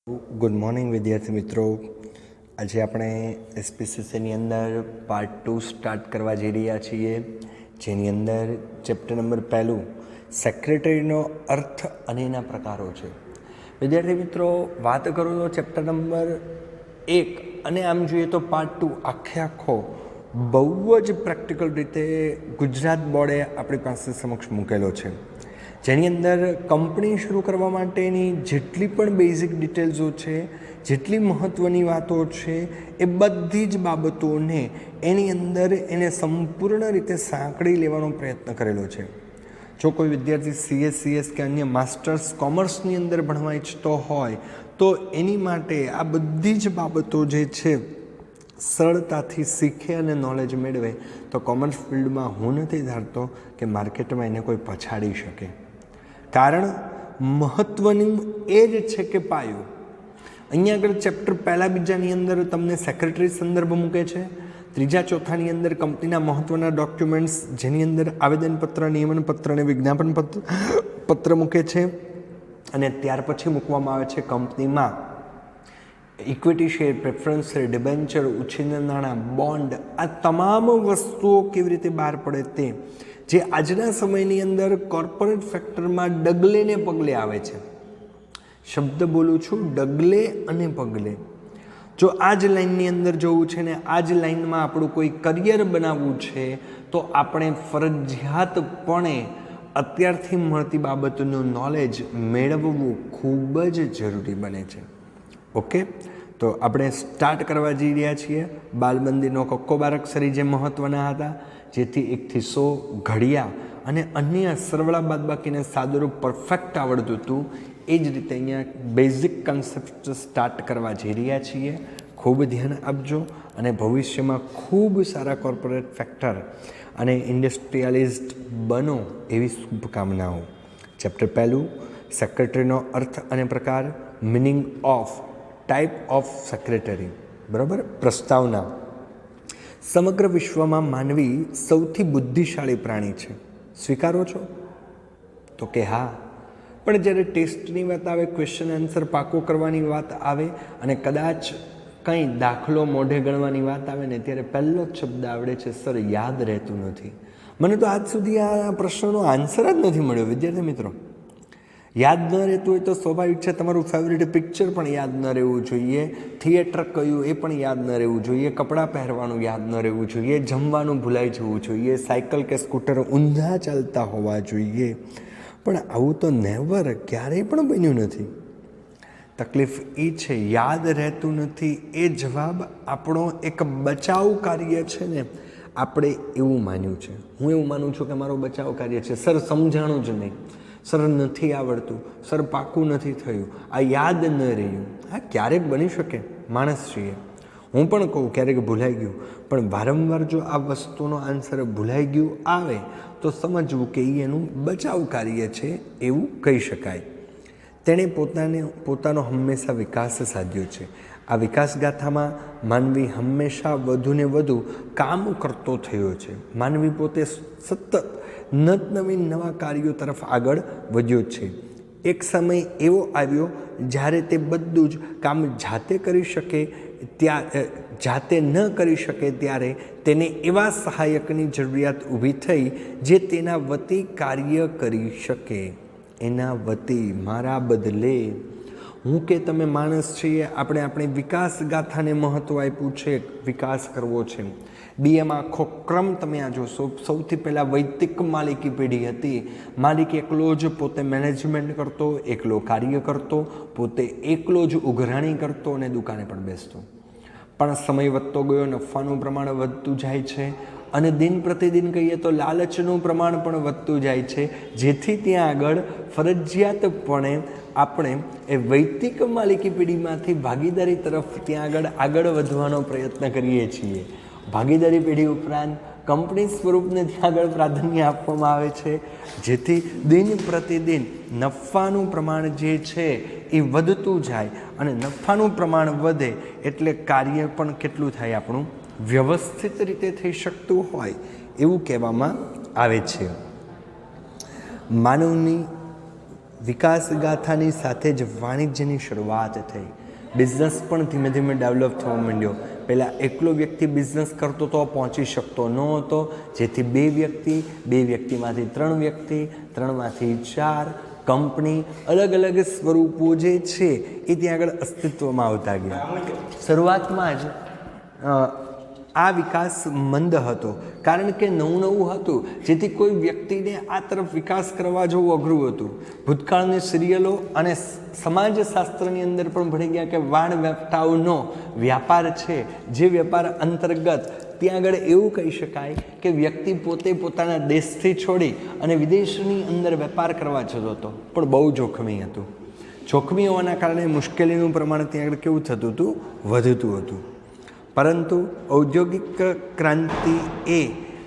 Good morning विद्यार्थी मित्रों। आज આપણે એસપીસીસીની અંદર પાર્ટ 2 સ્ટાર્ટ કરવા જઈ રહ્યા છીએ, જેની અંદર ચેપ્ટર નંબર 1 સેક્રેટરીનો અર્થ અને એના પ્રકારો છે। વિદ્યાર્થી મિત્રો, વાત કરું તો ચેપ્ટર નંબર 1 અને આમ જોઈએ તો પાર્ટ 2 આખો બહુ જ પ્રેક્ટિકલ રીતે ગુજરાત બોર્ડે આપણી પાસે સમક્ષ મૂકેલો છે, જેની અંદર કંપની શરૂ કરવા માટેની જેટલી પણ બેઝિક ડિટેલ્સો છે, જેટલી મહત્ત્વની વાતો છે, એ બધી જ બાબતોને એની અંદર એને સંપૂર્ણ રીતે સાંકળી લેવાનો પ્રયત્ન કરેલો છે। જો કોઈ વિદ્યાર્થી CS કે અન્ય માસ્ટર્સ કોમર્સની અંદર ભણવા ઈચ્છતો હોય તો એની માટે આ બધી જ બાબતો જે છે સરળતાથી શીખે અને નોલેજ મેળવે તો કોમર્સ ફિલ્ડમાં હું નથી ધારતો કે માર્કેટમાં એને કોઈ પછાડી શકે। કારણ મહત્ત્વનું એ જ છે કે પાયો અહીંયા આગળ ચેપ્ટર પહેલાં બીજાની અંદર તમને સેક્રેટરી સંદર્ભ મૂકે છે, ત્રીજા ચોથાની અંદર કંપનીના મહત્ત્વના ડોક્યુમેન્ટ્સ જેની અંદર આવેદનપત્ર, નિયમનપત્ર અને વિજ્ઞાપન પત્ર મૂકે છે, અને ત્યાર પછી મૂકવામાં આવે છે કંપનીમાં equity share, preference share, debenture, ઉછીના નાણાં, બોન્ડ, આ તમામ વસ્તુઓ કેવી રીતે બહાર પડે તે જે આજના સમયની અંદર કોર્પોરેટ સેક્ટરમાં ડગલે ને પગલે આવે છે। શબ્દ બોલું છું, ડગલે અને પગલે। જો આ જ લાઇનની અંદર જવું છે ને આ જ લાઇનમાં આપણું કોઈ કરિયર બનાવવું છે તો આપણે ફરજિયાતપણે અત્યારથી મળતી બાબતનું નોલેજ મેળવવું ખૂબ જ જરૂરી બને છે। ઓકે, તો આપણે સ્ટાર્ટ કરવા જઈ રહ્યા છીએ। બાલબંદીનો કક્કો બારાક્ષરી જે મહત્ત્વના હતા, જેથી 1 થી 100 ઘડિયા અને અન્ય સરવાળા બાદબાકીને સાદુરૂપ પરફેક્ટ આવડતું હતું, એ જ રીતે અહીંયા બેઝિક કન્સેપ્ટ સ્ટાર્ટ કરવા જઈ રહ્યા છીએ। ખૂબ ધ્યાન આપજો અને ભવિષ્યમાં ખૂબ સારા કોર્પોરેટ ફેક્ટર અને ઇન્ડસ્ટ્રીયાલિસ્ટ બનો એવી શુભકામનાઓ। ચેપ્ટર 1 સેક્રેટરીનો અર્થ અને પ્રકાર, meaning of, type of secretary, બરાબર। પ્રસ્તાવના: સમગ્ર વિશ્વમાં માનવી સૌથી બુદ્ધિશાળી પ્રાણી છે, સ્વીકારો છો? તો કે હા, પણ જ્યારે ટેસ્ટની વાત આવે, ક્વેશ્ચન આન્સર પાકો કરવાની વાત આવે અને કદાચ કંઈ દાખલો મોઢે ગણવાની વાત આવે ને ત્યારે પહેલો જ શબ્દ આવડે છે, સર યાદ રહેતું નથી। મને તો આજ સુધી આ પ્રશ્નનો આન્સર જ નથી મળ્યો વિદ્યાર્થી મિત્રો। યાદ ન રહેતું હોય તો સ્વાભાવિક છે, તમારું ફેવરિટ પિક્ચર પણ યાદ ન રહેવું જોઈએ, થિયેટર કયું એ પણ યાદ ન રહેવું જોઈએ, કપડાં પહેરવાનું યાદ ન રહેવું જોઈએ, જમવાનું ભૂલાઈ જવું જોઈએ, સાયકલ કે સ્કૂટર ઊંધા ચાલતા હોવા જોઈએ, પણ આવું તો નેવર, ક્યારેય પણ બન્યું નથી। તકલીફ એ છે યાદ રહેતું નથી એ જવાબ આપણો એક બચાવ કાર્ય છે ને, આપણે એવું માન્યું છે। હું એવું માનું છું કે મારો બચાવ કાર્ય છે, સર સમજાણું જ નહીં, સર નથી આવડતું, સર પાકું નથી થયું, આ યાદ ન રહ્યું। હા, ક્યારેક બની શકે, માણસ છીએ, હું પણ કહું ક્યારેક ભૂલાઈ ગયું, પણ વારંવાર જો આ વસ્તુનો આન્સર ભૂલાઈ ગયું આવે તો સમજવું કે એનું બચાવ કાર્ય છે એવું કહી શકાય। તેણે પોતાનો હંમેશા વિકાસ સાધ્યો છે। આ વિકાસ ગાથામાં માનવી હંમેશા વધુને વધુ કામ કરતો થયો છે। માનવી પોતે સતત નવીન નવા કાર્યો તરફ આગળ વધ્યો છે। એક સમય એવો આવ્યો જ્યારે તે બધું જ કામ જાતે ન કરી શકે ત્યારે તેને એવા સહાયકની જરૂરિયાત ઊભી થઈ જે તેના વતી કાર્ય કરી શકે। એના વતી, મારા બદલે। હું કે તમે માણસ છીએ, આપણે આપણી વિકાસ ગાથાને મહત્ત્વ આપ્યું છે, વિકાસ કરવો છે। બીએમાં આખો ક્રમ તમે આ જોશો, સૌથી પહેલાં વૈદિક માલિકી પેઢી હતી। માલિક એકલો જ પોતે મેનેજમેન્ટ કરતો, એકલો કાર્ય કરતો, પોતે એકલો જ ઉઘરાણી કરતો અને દુકાને પણ બેસતો। પણ સમય વધતો ગયો, નફાનું પ્રમાણ વધતું જાય છે અને દિન પ્રતિદિન કહીએ તો લાલચનું પ્રમાણ પણ વધતું જાય છે, જેથી ત્યાં આગળ ફરજિયાતપણે આપણે એ વૈદિક માલિકી પેઢીમાંથી ભાગીદારી તરફ ત્યાં આગળ વધવાનો પ્રયત્ન કરીએ છીએ। ભાગીદારી પેઢી ઉપરાંત કંપની સ્વરૂપને ત્યાં આગળ પ્રાધાન્ય આપવામાં આવે છે, જેથી દિન પ્રતિદિન નફાનું પ્રમાણ જે છે એ વધતું જાય અને નફાનું પ્રમાણ વધે એટલે કાર્ય પણ કેટલું થાય, આપણું વ્યવસ્થિત રીતે થઈ શકતું હોય એવું કહેવામાં આવે છે। માનવની વિકાસ ગાથાની સાથે જ વાણિજ્યની શરૂઆત થઈ. બિઝનેસ પણ ધીમે ધીમે ડેવલપ થવા માંડ્યો. પહેલાં એકલો વ્યક્તિ બિઝનેસ કરતો તો પહોંચી શકતો ન હતો, જેથી બે વ્યક્તિમાંથી 3 વ્યક્તિ, 3માંથી 4 કંપની, અલગ અલગ સ્વરૂપો જે છે એ ત્યાં આગળ અસ્તિત્વમાં આવતા ગયા. શરૂઆતમાં જ આ વિકાસ મંદ હતો, કારણ કે નવું હતું, જેથી કોઈ વ્યક્તિને આ તરફ વિકાસ કરવા જવું અઘરું હતું. ભૂતકાળની સિરિયલો અને સમાજશાસ્ત્રની અંદર પણ ભણી ગયા કે વાણ વેપટાવનો વ્યાપાર છે, જે વ્યાપાર અંતર્ગત ત્યાં આગળ એવું કહી શકાય કે વ્યક્તિ પોતે પોતાના દેશથી છોડી અને વિદેશની અંદર વેપાર કરવા જતો હતો, પણ બહુ જોખમી હતું. જોખમી હોવાના કારણે મુશ્કેલીનું પ્રમાણ ત્યાં આગળ કેવું થતું હતું? વધતું હતું. પરંતુ ઔદ્યોગિક ક્રાંતિએ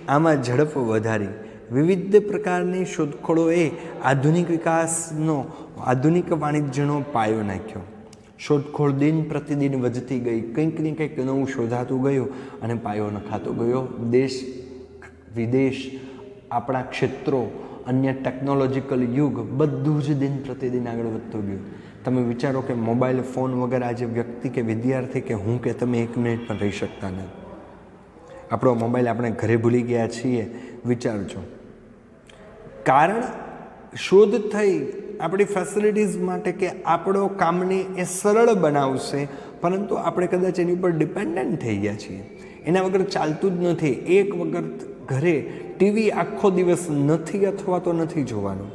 આમાં ઝડપ વધારી. વિવિધ પ્રકારની શોધખોળોએ આધુનિક વાણિજ્યનો પાયો નાખ્યો. શોધખોળ દિન પ્રતિદિન વધતી ગઈ, કંઈક ને કંઈક નવું શોધાતું ગયું અને પાયો નખાતો ગયો. દેશ વિદેશ, આપણા ક્ષેત્રો, અન્ય ટેકનોલોજીકલ યુગ, બધું જ દિન પ્રતિદિન આગળ વધતું ગયું. તમે વિચારો કે મોબાઈલ ફોન વગર આજે વ્યક્તિ કે વિદ્યાર્થી કે હું કે તમે 1 મિનિટ પણ રહી શકતા નથી. આપણો મોબાઈલ આપણે ઘરે ભૂલી ગયા છીએ, વિચારજો. કારણ શોધ થઈ આપણી ફેસિલિટીઝ માટે કે આપણો કામને એ સરળ બનાવશે, પરંતુ આપણે કદાચ એની ઉપર ડિપેન્ડન્ટ થઈ ગયા છીએ. એના વગર ચાલતું જ નથી. એક વખત ઘરે ટીવી આખો દિવસ નથી અથવા તો નથી જોવાનું.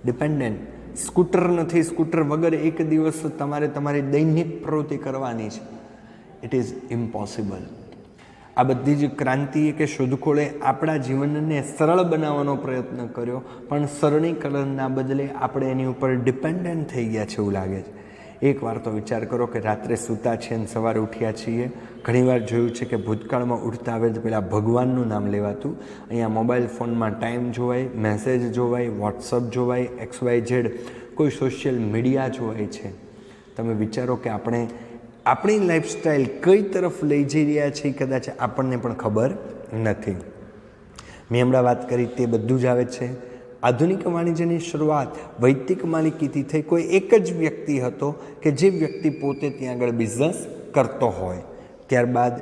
ડિપેન્ડન્ટ. સ્કૂટર નથી, સ્કૂટર વગર એક દિવસ તમારે તમારી દૈનિક પ્રવૃત્તિ કરવાની છે. It is impossible. આ બધી જ ક્રાંતિએ કે શોધખોળે આપણા જીવનને સરળ બનાવવાનો પ્રયત્ન કર્યો, પણ સરળીકરણના બદલે આપણે એની ઉપર ડિપેન્ડન્ટ થઈ ગયા છે એવું લાગે છે. એકવાર તો વિચાર કરો કે રાત્રે સૂતા છીએ અને સવારે ઉઠ્યા છીએ. ઘણીવાર જોયું છે કે ભૂતકાળમાં ઉઠતા આવે તો પહેલાં ભગવાનનું નામ લેવાતું. અહીંયા મોબાઈલ ફોનમાં ટાઈમ જોવાય, મેસેજ જોવાય, વોટ્સઅપ જોવાય, XYZ કોઈ સોશિયલ મીડિયા જોવાય છે. તમે વિચારો કે આપણે આપણી લાઈફસ્ટાઈલ કઈ તરફ લઈ જઈ રહ્યા છીએ કદાચ આપણને પણ ખબર નથી. મેં હમણાં વાત કરી તે બધું જ આવે છે. આધુનિક વાણિજ્યની શરૂઆત વૈયક્તિક માલિકીથી થઈ. કોઈ એક જ વ્યક્તિ હતો કે જે વ્યક્તિ પોતે ત્યાં આગળ બિઝનેસ કરતો હોય. ત્યારબાદ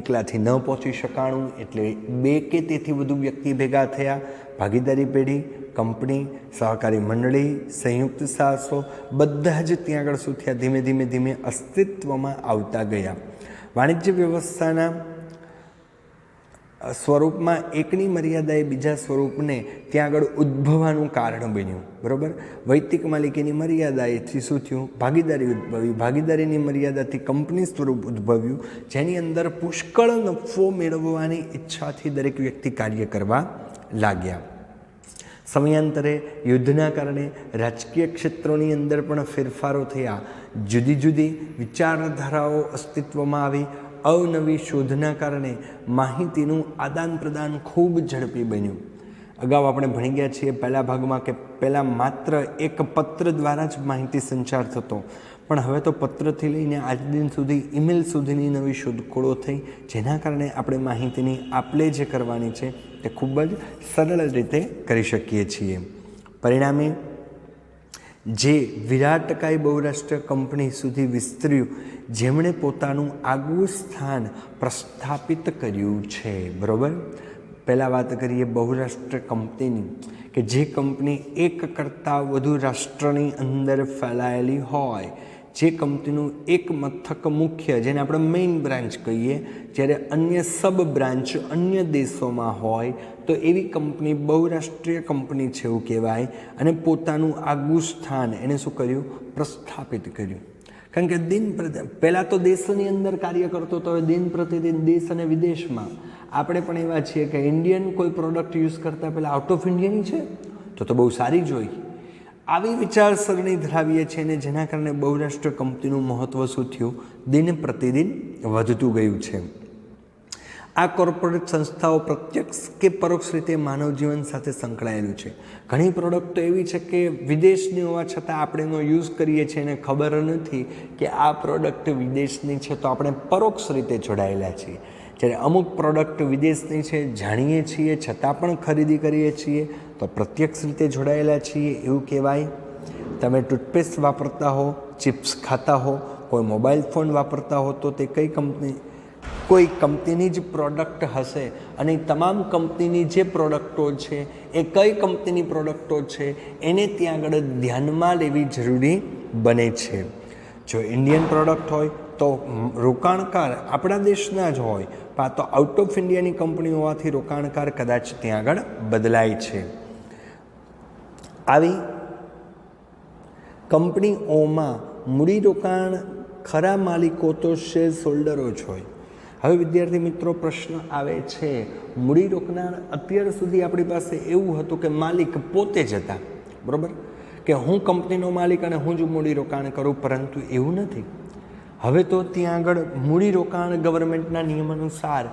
એકલાથી ન પહોંચી શકાણું એટલે 2 કે તેથી વધુ વ્યક્તિ ભેગા થયા. ભાગીદારી પેઢી, કંપની, સહકારી મંડળી, સંયુક્ત સાહસો બધા જ ત્યાં આગળ શું થયા? ધીમે ધીમે અસ્તિત્વમાં આવતા ગયા. વાણિજ્ય વ્યવસ્થાના સ્વરૂપમાં એકની મર્યાદાએ બીજા સ્વરૂપને ત્યાં આગળ ઉદ્ભવવાનું કારણ બન્યું. બરાબર? વૈયક્તિક માલિકીની મર્યાદાએથી શું થયું? ભાગીદારી ઉદ્ભવી. ભાગીદારીની મર્યાદાથી કંપની સ્વરૂપ ઉદ્ભવ્યું, જેની અંદર પુષ્કળ નફો મેળવવાની ઈચ્છાથી દરેક વ્યક્તિ કાર્ય કરવા લાગ્યા. સમયાંતરે યુદ્ધના કારણે રાજકીય ક્ષેત્રોની અંદર પણ ફેરફારો થયા. જુદી જુદી વિચારધારાઓ અસ્તિત્વમાં આવી. અવનવી શોધના કારણે માહિતીનું આદાન પ્રદાન ખૂબ ઝડપી બન્યું. અગાઉ આપણે ભણી ગયા છીએ પહેલા ભાગમાં કે પહેલાં માત્ર એક પત્ર દ્વારા જ માહિતી સંચાર થતો, પણ હવે તો પત્રથી લઈને આજ દિન સુધી ઈમેલ સુધીની નવી શોધખોળો થઈ, જેના કારણે આપણે માહિતીની આપ-લે જે કરવાની છે તે ખૂબ જ સરળ રીતે કરી શકીએ છીએ. પરિણામે જે વિરાટકાય બહુરાષ્ટ્રીય કંપની સુધી વિસ્તર્યું, જેમણે પોતાનું આગવું સ્થાન પ્રસ્થાપિત કર્યું છે. બરાબર? પહેલાં વાત કરીએ બહુરાષ્ટ્રીય કંપનીની, કે જે કંપની એક કરતાં વધુ રાષ્ટ્રની અંદર ફેલાયેલી હોય, જે કંપનીનું એક મથક મુખ્ય, જેને આપણે મેઇન બ્રાન્ચ કહીએ, જ્યારે અન્ય સબ બ્રાન્ચ અન્ય દેશોમાં હોય, તો એવી કંપની બહુરાષ્ટ્રીય કંપની છે એવું કહેવાય. અને પોતાનું આગવું સ્થાન એણે શું કર્યું? પ્રસ્થાપિત કર્યું. કારણ કે પહેલાં તો દેશની અંદર કાર્ય કરતો હતો, હવે દિન પ્રતિદિન દેશ અને વિદેશમાં. આપણે પણ એવા છીએ કે ઇન્ડિયન કોઈ પ્રોડક્ટ યુઝ કરતાં પહેલાં આઉટ ઓફ ઇન્ડિયાની છે તો બહુ સારી જ હોય. આવી વિચારસરણી ધરાવીએ છીએ અને જેના કારણે બહુરાષ્ટ્રીય કંપનીનું મહત્ત્વ શું થયું? દિન પ્રતિદિન વધતું ગયું છે. આ કોર્પોરેટ સંસ્થાઓ પ્રત્યક્ષ કે પરોક્ષ રીતે માનવ જીવન સાથે સંકળાયેલું છે. ઘણી પ્રોડક્ટો એવી છે કે વિદેશની હોવા છતાં આપણે એનો યુઝ કરીએ છીએ અને ખબર નથી કે આ પ્રોડક્ટ વિદેશની છે, તો આપણે પરોક્ષ રીતે જોડાયેલા છીએ. જ્યારે અમુક પ્રોડક્ટ વિદેશની છે જાણીએ છીએ છતાં પણ ખરીદી કરીએ છીએ તો પ્રત્યક્ષ રીતે જોડાયેલા છીએ એવું કહેવાય. તમે ટૂથપેસ્ટ વાપરતા હો, ચિપ્સ ખાતા હો, કોઈ મોબાઈલ ફોન વાપરતા હો, તો તે કોઈ કંપનીની જ પ્રોડક્ટ હશે અને તમામ કંપનીની જે પ્રોડક્ટો છે એ કઈ કંપનીની પ્રોડક્ટો છે એને ત્યાં આગળ ધ્યાનમાં લેવી જરૂરી બને છે. જો ઇન્ડિયન પ્રોડક્ટ હોય તો રોકાણકાર આપણા દેશના જ હોય, તો આઉટ ઓફ ઇન્ડિયાની કંપની હોવાથી રોકાણકાર કદાચ ત્યાં આગળ બદલાય છે. આવી કંપનીઓમાં મૂડીરોકાણ ખરા માલિકો તો શેર હોલ્ડરો જ હોય. હવે વિદ્યાર્થી મિત્રો પ્રશ્ન આવે છે, મૂડીરોકાણ અત્યાર સુધી આપણી પાસે એવું હતું કે માલિક પોતે જ હતા, બરાબર, કે હું કંપનીનો માલિક અને હું જ મૂડીરોકાણ કરું, પરંતુ એવું નથી. હવે તો ત્યાં આગળ મૂડીરોકાણ ગવર્મેન્ટના નિયમ અનુસાર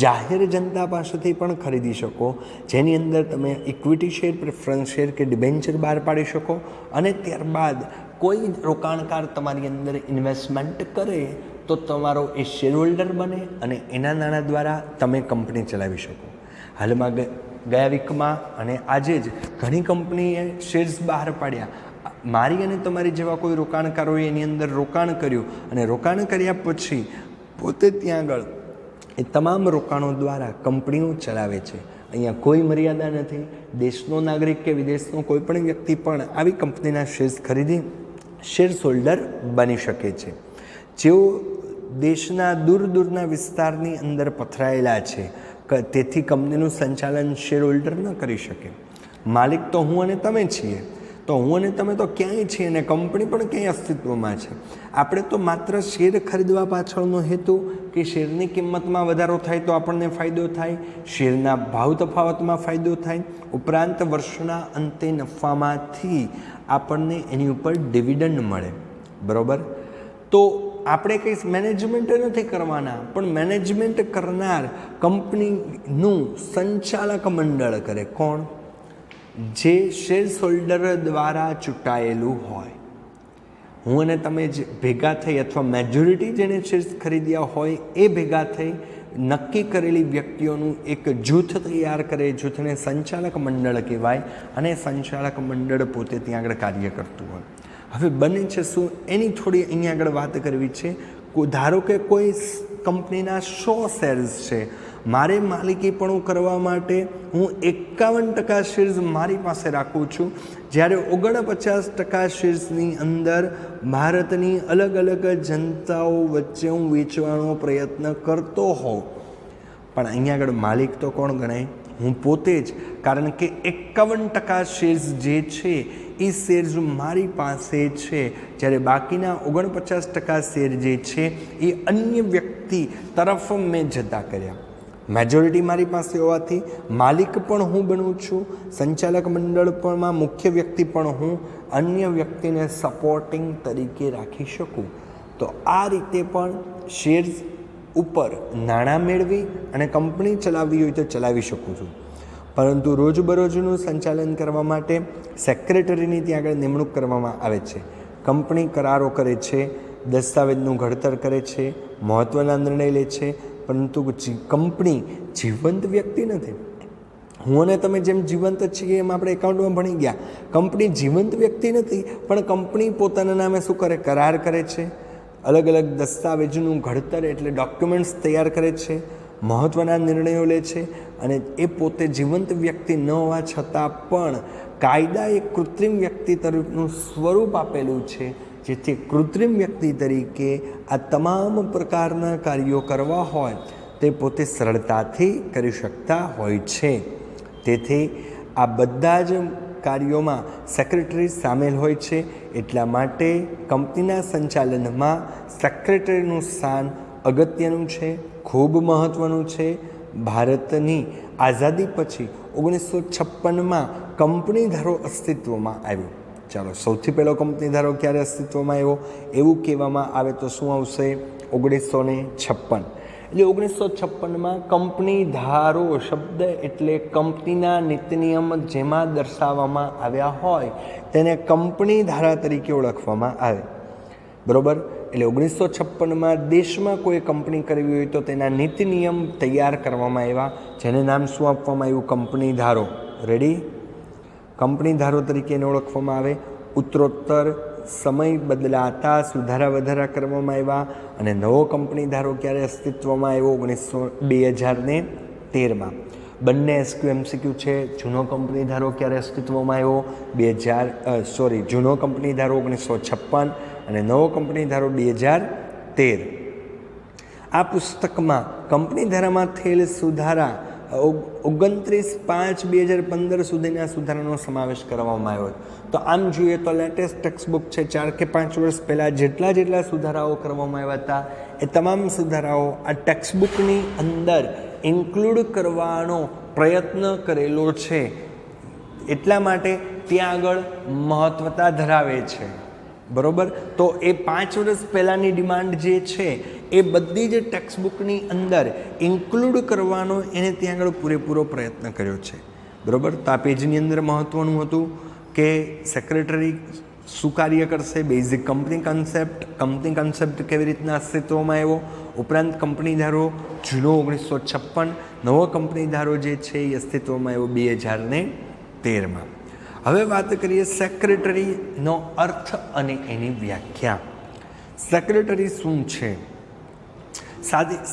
જાહેર જનતા પાસેથી પણ ખરીદી શકો, જેની અંદર તમે ઇક્વિટી શેર, પ્રેફરન્સ શેર કે ડિબેન્ચર બહાર પાડી શકો અને ત્યારબાદ કોઈ રોકાણકાર તમારી અંદર ઇન્વેસ્ટમેન્ટ કરે તો તમારો એ શેર હોલ્ડર બને અને એના નાણાં દ્વારા તમે કંપની ચલાવી શકો. હાલમાં ગયા વીકમાં અને આજે જ ઘણી કંપનીએ શેર્સ બહાર પાડ્યા. મારી અને તમારી જેવા કોઈ રોકાણકારોએ એની અંદર રોકાણ કર્યું અને રોકાણ કર્યા પછી પોતે ત્યાં આગળ એ તમામ રોકાણો દ્વારા કંપનીઓ ચલાવે છે. અહીંયા કોઈ મર્યાદા નથી. દેશનો નાગરિક કે વિદેશનો કોઈ પણ વ્યક્તિ પણ આવી કંપનીના શેર્સ ખરીદી શેર્સ હોલ્ડર બની શકે છે. જેઓ દેશના દૂર દૂરના વિસ્તારની અંદર પથરાયેલા છે, તેથી કંપનીનું સંચાલન શેર હોલ્ડર ન કરી શકે. માલિક તો હું અને તમે છીએ, તો હું અને તમે તો ક્યાંય છીએ અને કંપની પણ ક્યાંય અસ્તિત્વમાં છે. આપણે તો માત્ર શેર ખરીદવા પાછળનો હેતુ કે શેરની કિંમતમાં વધારો થાય તો આપણને ફાયદો થાય, શેરના ભાવ તફાવતમાં ફાયદો થાય, ઉપરાંત વર્ષના અંતે નફામાંથી આપણને એની ઉપર ડિવિડન્ડ મળે, બરાબર. તો આપણે કંઈ મેનેજમેન્ટ નથી કરવાના, પણ મેનેજમેન્ટ કરનાર કંપનીનું સંચાલક મંડળ કરે. કોણ? જે શેર્સ હોલ્ડર દ્વારા ચૂંટાયેલું હોય. હું અને તમે જ ભેગા થઈ અથવા મેજોરિટી જેને શેર્સ ખરીદ્યા હોય એ ભેગા થઈ નક્કી કરેલી વ્યક્તિઓનું એક જૂથ તૈયાર કરે. જૂથને સંચાલક મંડળ કહેવાય અને સંચાલક મંડળ પોતે ત્યાં આગળ કાર્ય કરતું હોય. હવે બને છે શું, એની થોડી અહીંયા આગળ વાત કરવી છે. ધારો કે કોઈ કંપનીના 100 શેર્સ છે, મારે માલિકીપણું કરવા માટે હું 51% શેર્સ મારી પાસે રાખું છું, જ્યારે 49% શેર્સની અંદર ભારતની અલગ અલગ જનતાઓ વચ્ચે હું વેચવાનો પ્રયત્ન કરતો હોઉં, પણ અહીંયા આગળ માલિક તો કોણ ગણાય? હું પોતે જ. કારણ કે 51% શેર્સ જે છે એ શેર્સ મારી પાસે છે, જ્યારે બાકીના 49% શેર જે છે એ અન્ય વ્યક્તિ તરફ મેં જતા કર્યા. મેજોરિટી મારી પાસે હોવાથી માલિક પણ હું બનું છું, સંચાલક મંડળ પણમાં મુખ્ય વ્યક્તિ પણ હું અન્ય વ્યક્તિને સપોર્ટિંગ તરીકે રાખી શકું. તો આ રીતે પણ શેર્સ ઉપર નાણાં મેળવી અને કંપની ચલાવવી હોય તો ચલાવી શકું છું. પરંતુ રોજબરોજનું સંચાલન કરવા માટે સેક્રેટરીની ત્યાં આગળ નિમણૂક કરવામાં આવે છે. કંપની કરારો કરે છે, દસ્તાવેજનું ઘડતર કરે છે, મહત્ત્વના નિર્ણય લે છે, પરંતુ કંપની જીવંત વ્યક્તિ નથી. હું અને તમે જેમ જીવંત છીએ એમ આપણે એકાઉન્ટમાં ભણી ગયા. કંપની જીવંત વ્યક્તિ નથી, પણ કંપની પોતાના નામે શું કરે? કરાર કરે છે, અલગ અલગ દસ્તાવેજનું ઘડતર એટલે ડોક્યુમેન્ટ્સ તૈયાર કરે છે, મહત્ત્વના નિર્ણયો લે છે અને એ પોતે જીવંત વ્યક્તિ ન હોવા છતાં પણ કાયદાએ કૃત્રિમ વ્યક્તિ તરફનું સ્વરૂપ આપેલું છે, જેથી કૃત્રિમ વ્યક્તિ તરીકે આ તમામ પ્રકારના કાર્યો કરવા હોય તે પોતે સરળતાથી કરી શકતા હોય છે. તેથી આ બધા જ કાર્યોમાં સેક્રેટરી સામેલ હોય છે. એટલા માટે કંપનીના સંચાલનમાં સેક્રેટરીનું સ્થાન અગત્યનું છે, ખૂબ મહત્ત્વનું છે. ભારતની આઝાદી પછી 1956માં કંપની ધારો અસ્તિત્વમાં આવ્યો. ચાલો, સૌથી પહેલો કંપની ધારો ક્યારે અસ્તિત્વમાં આવ્યો એવું કહેવામાં આવે તો શું આવશે? 1956. એટલે 1956માં કંપની ધારો શબ્દ એટલે કંપનીના નીતિ નિયમ જેમાં દર્શાવવામાં આવ્યા હોય તેને કંપની ધારા તરીકે ઓળખવામાં આવે, બરાબર. એટલે 1956માં દેશમાં કોઈ કંપની કરવી હોય તો તેના નીતિ નિયમ તૈયાર કરવામાં આવ્યા, જેને નામ શું આપવામાં આવ્યું? કંપની ધારો. રેડી? કંપની ધારો તરીકે એને ઓળખવામાં આવે. ઉત્તરોત્તર સમય બદલાતા સુધારા વધારા કરવામાં આવ્યા અને નવો કંપની ધારો ક્યારે અસ્તિત્વમાં આવ્યો 2013માં. બંને SQ MCQ છે. જૂનો કંપની ધારો ક્યારે અસ્તિત્વમાં આવ્યો જૂનો કંપની ધારો 1956 અને નવો કંપની ધારો 2013. આ પુસ્તકમાં કંપની ધારામાં થયેલ સુધારા 29/5/2015 સુધીના સુધારાનો સમાવેશ કરવામાં આવ્યો. તો આમ જોઈએ તો લેટેસ્ટ ટેક્સ્ટબુક છે 4 કે 5 વર્ષ પહેલાં જેટલા સુધારાઓ કરવામાં આવ્યા હતા એ તમામ સુધારાઓ આ ટેક્સ્ટબુકની અંદર ઇન્ક્લુડ કરવાનો પ્રયત્ન કરેલો છે. એટલા માટે ત્યાં આગળ મહત્વતા ધરાવે છે. બરાબર. તો એ 5 વર્ષ પહેલાંની ડિમાન્ડ જે છે એ બધી જ ટેક્સ્ટબુકની અંદર ઇન્ક્લુડ કરવાનો એને ત્યાં આગળ પૂરેપૂરો પ્રયત્ન કર્યો છે. બરાબર. તો આ પેજની અંદર મહત્ત્વનું હતું કે સેક્રેટરી શું કાર્ય કરશે, બેઝિક કંપની કન્સેપ્ટ કેવી રીતના અસ્તિત્વમાં આવ્યો, ઉપરાંત કંપની ધારો જૂનો 1956, નવો કંપની ધારો જે છે એ અસ્તિત્વમાં આવ્યો 2013માં. હવે વાત કરીએ સેક્રેટરીનો અર્થ અને એની વ્યાખ્યા. સેક્રેટરી શું છે?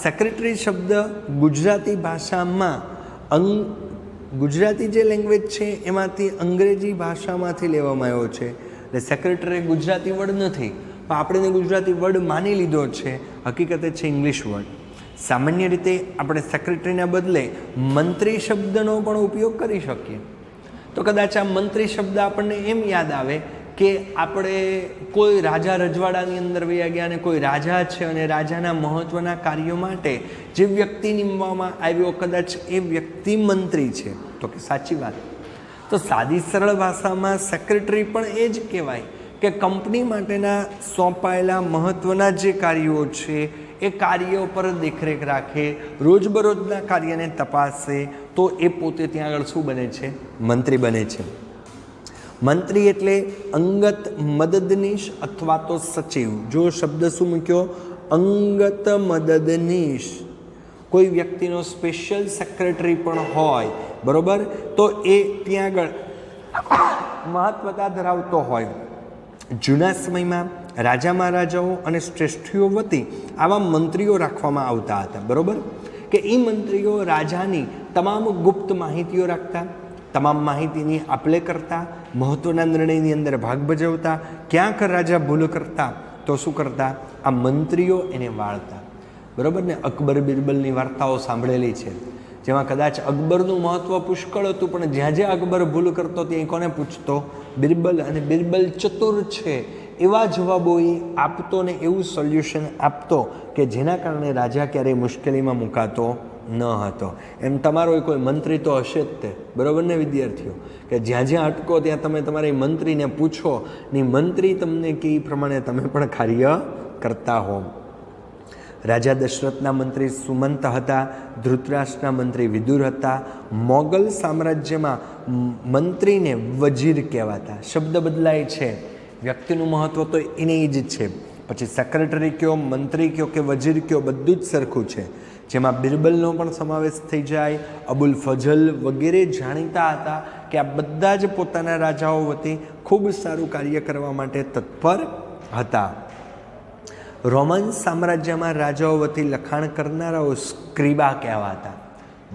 સેક્રેટરી શબ્દ ગુજરાતી ભાષામાં ગુજરાતી જે લેંગ્વેજ છે એમાંથી અંગ્રેજી ભાષામાંથી લેવામાં આવ્યો છે. એટલે સેક્રેટરી ગુજરાતી વર્ડ નથી, પણ આપણે ગુજરાતી વર્ડ માની લીધો છે, હકીકતે છે ઇંગ્લિશ વર્ડ. સામાન્ય રીતે આપણે સેક્રેટરીના બદલે મંત્રી શબ્દનો પણ ઉપયોગ કરી શકીએ. તો કદાચ આ મંત્રી શબ્દ આપણને એમ યાદ આવે કે આપણે કોઈ રાજા રજવાડાની અંદર વયા ગયા અને કોઈ રાજા છે અને રાજાના મહત્ત્વના કાર્યો માટે જે વ્યક્તિ નીમવામાં આવ્યો, કદાચ એ વ્યક્તિ મંત્રી છે. તો કે સાચી વાત. તો સાદી સરળ ભાષામાં સેક્રેટરી પણ એ જ કહેવાય કે કંપની માટેના સોંપાયેલા મહત્ત્વના જે કાર્યો છે એ કાર્યો પર દેખરેખ રાખે, રોજબરોજના કાર્યને તપાસે, તો એ પોતે ત્યાં આગળ શું બને છે? મંત્રી બને છે. મંત્રી એટલે અંગત મદદનીશ અથવા તો સચિવ. જો શબ્દ શું મૂક્યો? અંગત મદદનીશ. કોઈ વ્યક્તિનો સ્પેશિયલ સેક્રેટરી પણ હોય, બરાબર, તો એ ત્યાં આગળ મહત્વતા ધરાવતો હોય. જૂના સમયમાં રાજા મહારાજાઓ અને શ્રેષ્ઠીઓ વતી આવા મંત્રીઓ રાખવામાં આવતા હતા. બરાબર, કે એ મંત્રીઓ રાજાની તમામ ગુપ્ત માહિતીઓ રાખતા, તમામ માહિતીની આપલે કરતા, મહત્ત્વના નિર્ણયની અંદર ભાગ ભજવતા. ક્યાંક રાજા ભૂલ કરતા તો શું કરતા? આ મંત્રીઓ એને વાળતા. બરાબર ને? અકબર બિરબલની વાર્તાઓ સાંભળેલી છે, જેમાં કદાચ અકબરનું મહત્ત્વ પુષ્કળ હતું, પણ જ્યાં જ્યાં અકબર ભૂલ કરતો ત્યાં કોને પૂછતો? બિરબલ. અને બિરબલ ચતુર છે એવા જવાબો એ આપતો ને એવું સોલ્યુશન આપતો કે જેના કારણે રાજા ક્યારેય મુશ્કેલીમાં મુકાતો ન હતો. એમ તમારો કોઈ મંત્રી તો હશે જ તે. બરાબર ને વિદ્યાર્થીઓ? કે જ્યાં જ્યાં અટકો ત્યાં તમે તમારી મંત્રીને પૂછો ને મંત્રી તમને કે એ પ્રમાણે તમે પણ કાર્ય કરતા હો. રાજા દશરથના મંત્રી સુમંત હતા, ધૃતરાષ્ટ્રના મંત્રી વિદુર હતા. મોગલ સામ્રાજ્યમાં મંત્રીને વજીર કહેવાતા. શબ્દ બદલાય છે, વ્યક્તિનું મહત્ત્વ તો એને જ છે. પછી સેક્રેટરી કયો, મંત્રી કયો કે વજીર કયો, બધું જ સરખું છે. જેમાં બિરબલનો પણ સમાવેશ થઈ જાય. અબુલ ફઝલ વગેરે જાણીતા હતા કે આ બધા જ પોતાના રાજાઓ વતી ખૂબ સારું કાર્ય કરવા માટે તત્પર હતા. રોમન સામ્રાજ્યમાં રાજાઓ વતી લખાણ કરનારાઓ સ્ક્રિબા કહેવાતા.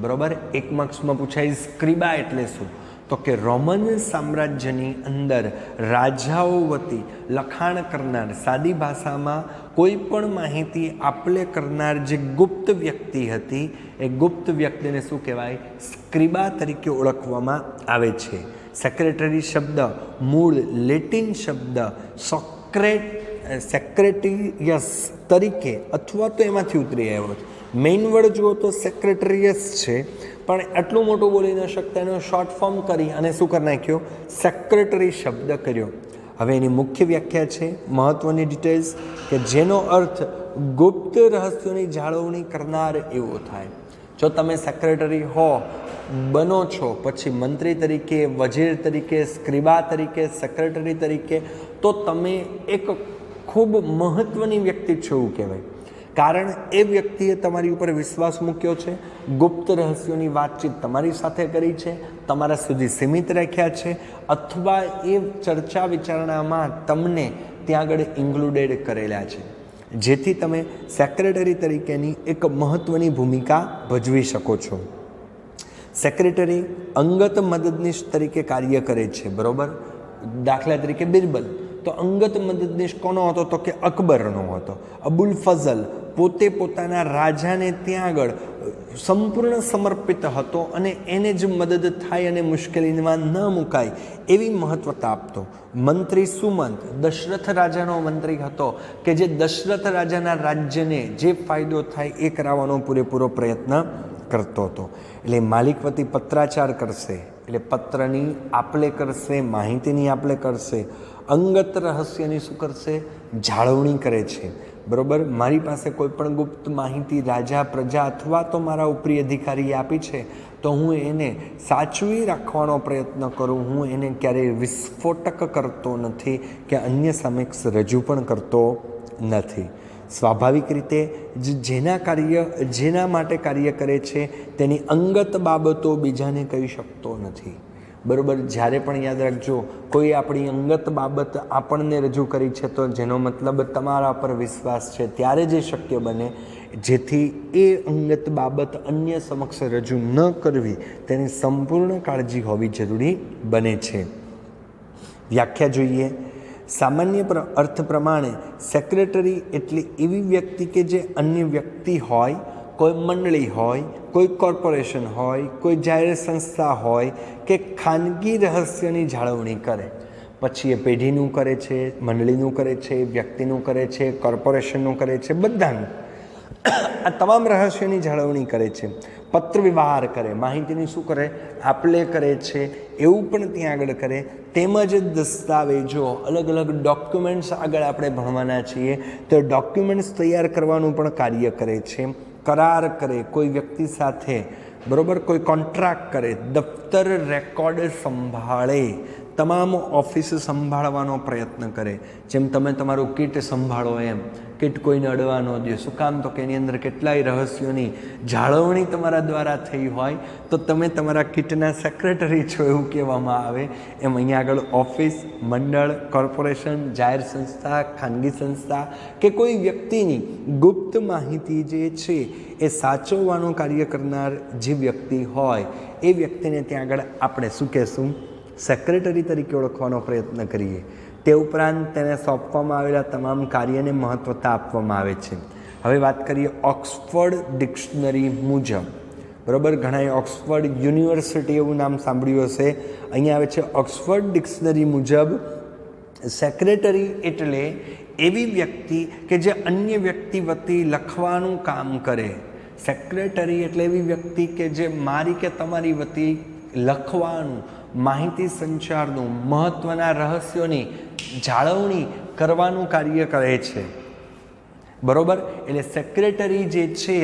બરાબર? એક માર્ક્સમાં પૂછાય સ્ક્રિબા એટલે શું? તો કે રોમન સામ્રાજ્યની અંદર રાજાઓ વતી લખાણ કરનાર, સાદી ભાષામાં કોઈ પણ માહિતી આપલે કરનાર જે ગુપ્ત વ્યક્તિ હતી એ ગુપ્ત વ્યક્તિને શું કહેવાય? સ્ક્રિબા તરીકે ઓળખવામાં આવે છે. સેક્રેટરી શબ્દ મૂળ લેટિન શબ્દ સેક્રેટિયસ તરીકે અથવા તો એમાંથી ઉતરી આવ્યો છે. મેઇન વર્ડ જુઓ તો સેક્રેટરીયસ છે, પણ આટલું મોટું બોલી ન શકતા એનો શોર્ટ ફોર્મ કરી અને શું કરી નાખ્યો? સેક્રેટરી શબ્દ કર્યો. હવે એની મુખ્ય વ્યાખ્યા છે, મહત્ત્વની ડિટેલ્સ, કે જેનો અર્થ ગુપ્ત રહસ્યોની જાળવણી કરનાર એવો થાય. જો તમે સેક્રેટરી બનો છો, પછી મંત્રી તરીકે, વજીર તરીકે, સ્ક્રિબા તરીકે, સેક્રેટરી તરીકે, તો તમે એક ખૂબ મહત્ત્વની વ્યક્તિ છો એવું કહેવાય. કારણ એ વ્યક્તિએ તમારી ઉપર વિશ્વાસ મૂક્યો છે, ગુપ્ત રહસ્યોની વાતચીત તમારી સાથે કરી છે, તમારા સુધી સીમિત રાખ્યા છે, અથવા એ ચર્ચા વિચારણામાં તમને ત્યાં આગળ ઇન્ક્લુડેડ કરેલા છે, જેથી તમે સેક્રેટરી તરીકેની એક મહત્ત્વની ભૂમિકા ભજવી શકો છો. સેક્રેટરી અંગત મદદનીશ તરીકે કાર્ય કરે છે, બરાબર. દાખલા તરીકે બિરબલ, તો અંગત મદદનીશ કોનો હતો? તો કે અકબરનો હતો. અબુલ ફઝલ પોતે પોતાના રાજાને ત્યાં આગળ સંપૂર્ણ સમર્પિત હતો અને એને જ મદદ થાય અને મુશ્કેલીમાં ન મુકાય એવી મહત્વતા આપતો. મંત્રી સુમંત દશરથ રાજાનો મંત્રી હતો કે જે દશરથ રાજાના રાજ્યને જે ફાયદો થાય એ કરાવવાનો પૂરેપૂરો પ્રયત્ન કરતો હતો. એટલે માલિક વતી પત્રાચાર કરશે, એટલે પત્રની આપલે કરશે, માહિતીની આપલે કરશે, અંગત રહસ્યની શું કરશે? જાળવણી કરે છે, બરાબર. મારી પાસે કોઈ પણ ગુપ્ત માહિતી રાજા, પ્રજા અથવા તો મારા ઉપરી અધિકારીએ આપી છે તો હું એને સાચવી રાખવાનો પ્રયત્ન કરું. હું એને ક્યારેય વિસ્ફોટક કરતો નથી કે અન્ય સમક્ષ રજૂ પણ કરતો નથી. સ્વાભાવિક રીતે જેના માટે કાર્ય કરે છે તેની અંગત બાબતો બીજાને કહી શકતો નથી, બરાબર. જ્યારે પણ યાદ રાખજો, કોઈ આપણી અંગત બાબત આપણને રજૂ કરી છે તો જેનો મતલબ તમારા પર વિશ્વાસ છે, ત્યારે જે શક્ય બને જેથી એ અંગત બાબત અન્ય સમક્ષ રજૂ ન કરવી તેની સંપૂર્ણ કાળજી હોવી જરૂરી બને છે. વ્યાખ્યા જોઈએ. સામાન્ય અર્થ પ્રમાણે સેક્રેટરી એટલે એવી વ્યક્તિ કે જે અન્ય વ્યક્તિ હોય, કોઈ મંડળી હોય, કોઈ કોર્પોરેશન હોય, કોઈ જાહેર સંસ્થા હોય કે ખાનગી રહસ્યની જાળવણી કરે. પછી એ પેઢીનું કરે છે, મંડળીનું કરે છે, વ્યક્તિનું કરે છે, કોર્પોરેશનનું કરે છે, બધાનું આ તમામ રહસ્યોની જાળવણી કરે છે. પત્ર વ્યવહાર કરે, માહિતીની શું કરે? આપલે કરે છે, એવું પણ ત્યાં આગળ કરે. તેમજ દસ્તાવેજો, અલગ અલગ ડોક્યુમેન્ટ્સ આગળ આપણે ભણવાના છીએ તો ડોક્યુમેન્ટ્સ તૈયાર કરવાનું પણ કાર્ય કરે છે. કરાર કરે કોઈ વ્યક્તિ સાથે, બરાબર. કોઈ કોન્ટ્રાક્ટ કરે, દફતર રેકોર્ડ સંભાળે, તમામ ઓફિસ સંભાળવાનો પ્રયત્ન કરે. જેમ તમે તમારું કીટ સંભાળો એમ કીટ કોઈને અડવા ન દે. શું કામ? તો કે એની અંદર કેટલાય રહસ્યોની જાળવણી તમારા દ્વારા થઈ હોય તો તમે તમારા કીટના સેક્રેટરી છો એવું કહેવામાં આવે. એમ અહીંયા આગળ ઓફિસ, મંડળ, કોર્પોરેશન, જાહેર સંસ્થા, ખાનગી સંસ્થા કે કોઈ વ્યક્તિની ગુપ્ત માહિતી જે છે એ સાચવવાનું કાર્ય કરનાર જે વ્યક્તિ હોય એ વ્યક્તિને ત્યાં આગળ આપણે શું કહેશું? સેક્રેટરી તરીકે ઓળખવાનો પ્રયત્ન કરીએ. તે ઉપરાંત તેને સોંપવામાં આવેલા તમામ કાર્યને મહત્વતા આપવામાં આવે છે. હવે વાત કરીએ ઓક્સફર્ડ ડિક્શનરી મુજબ, બરાબર. ઘણાએ ઓક્સફર્ડ યુનિવર્સિટી એવું નામ સાંભળ્યું હશે. અહીંયા આવે છે ઓક્સફર્ડ ડિક્શનરી મુજબ સેક્રેટરી એટલે એવી વ્યક્તિ કે જે અન્ય વ્યક્તિ વતી લખવાનું કામ કરે. સેક્રેટરી એટલે એવી વ્યક્તિ કે જે મારી કે તમારી વતી લખવાનું, માહિતી સંચારનું, મહત્ત્વના રહસ્યોની જાળવણી કરવાનું કાર્ય કરે છે, બરાબર. એટલે સેક્રેટરી જે છે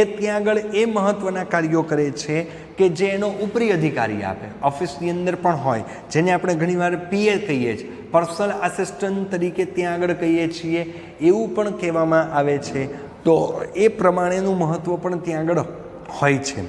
એ ત્યાં આગળ એ મહત્ત્વના કાર્યો કરે છે કે જે એનો ઉપરી અધિકારી આપે. ઓફિસની અંદર પણ હોય, જેને આપણે ઘણીવાર પીએ કહીએ છીએ, પર્સનલ આસિસ્ટન્ટ તરીકે ત્યાં આગળ કહીએ છીએ, એવું પણ કહેવામાં આવે છે. તો એ પ્રમાણેનું મહત્ત્વ પણ ત્યાં આગળ હોય છે.